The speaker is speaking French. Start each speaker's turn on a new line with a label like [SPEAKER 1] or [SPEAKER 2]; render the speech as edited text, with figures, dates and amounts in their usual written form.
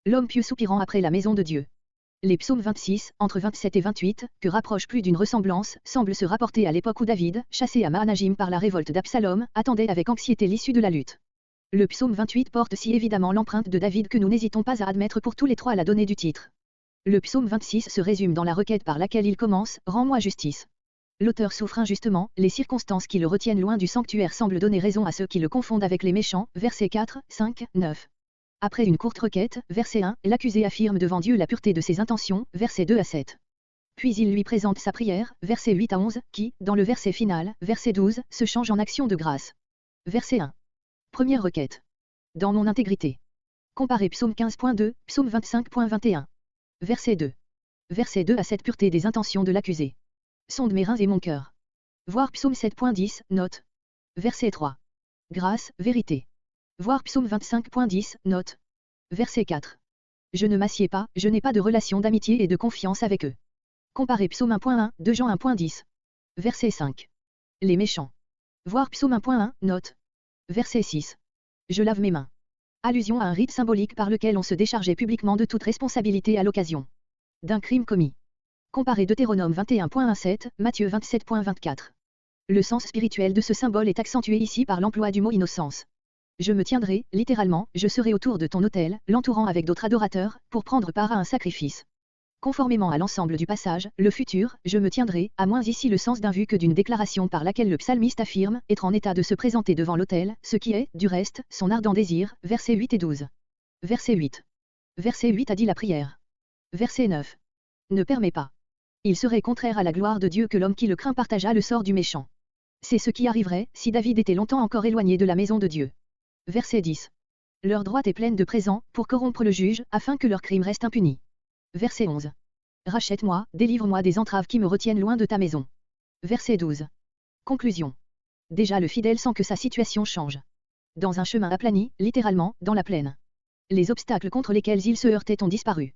[SPEAKER 1] L'homme pieux soupirant après la maison de Dieu. Les psaumes 26, entre 27 et 28, que rapproche plus d'une ressemblance, semblent se rapporter à l'époque où David, chassé à Mahanajim par la révolte d'Absalom, attendait avec anxiété l'issue de la lutte. Le psaume 28 porte si évidemment l'empreinte de David que nous n'hésitons pas à admettre pour tous les trois la donnée du titre. Le psaume 26 se résume dans la requête par laquelle il commence « Rends-moi justice ». L'auteur souffre injustement, les circonstances qui le retiennent loin du sanctuaire semblent donner raison à ceux qui le confondent avec les méchants, versets 4, 5, 9. Après une courte requête, verset 1, l'accusé affirme devant Dieu la pureté de ses intentions, versets 2 à 7. Puis il lui présente sa prière, versets 8 à 11, qui, dans le verset final, verset 12, se change en action de grâce. Verset 1. Première requête. Dans mon intégrité. Comparez psaume 15.2, psaume 25.21. Verset 2. Verset 2 à 7 pureté des intentions de l'accusé. Sonde mes reins et mon cœur. Voir psaume 7.10, note. Verset 3. Grâce, vérité. Voir psaume 25.10, note. Verset 4. Je ne m'assieds pas, je n'ai pas de relation d'amitié et de confiance avec eux. Comparez psaume 1.1, 2 Jean 1.10. Verset 5. Les méchants. Voir psaume 1.1, note. Verset 6. Je lave mes mains. Allusion à un rite symbolique par lequel on se déchargeait publiquement de toute responsabilité à l'occasion d'un crime commis. Comparez Deutéronome 21.17, Matthieu 27.24. Le sens spirituel de ce symbole est accentué ici par l'emploi du mot innocence. Je me tiendrai, littéralement, je serai autour de ton autel, l'entourant avec d'autres adorateurs, pour prendre part à un sacrifice. Conformément à l'ensemble du passage, le futur, je me tiendrai, a moins ici le sens d'un vu que d'une déclaration par laquelle le psalmiste affirme être en état de se présenter devant l'autel, ce qui est, du reste, son ardent désir, versets 8 et 12. Verset 8. Verset 8 a dit la prière. Verset 9. Ne permet pas. Il serait contraire à la gloire de Dieu que l'homme qui le craint partageât le sort du méchant. C'est ce qui arriverait, si David était longtemps encore éloigné de la maison de Dieu. Verset 10. Leur droite est pleine de présents, pour corrompre le juge, afin que leur crime reste impuni. Verset 11. Rachète-moi, délivre-moi des entraves qui me retiennent loin de ta maison. Verset 12. Conclusion. Déjà le fidèle sent que sa situation change. Dans un chemin aplani, littéralement, dans la plaine. Les obstacles contre lesquels il se heurtait ont disparu.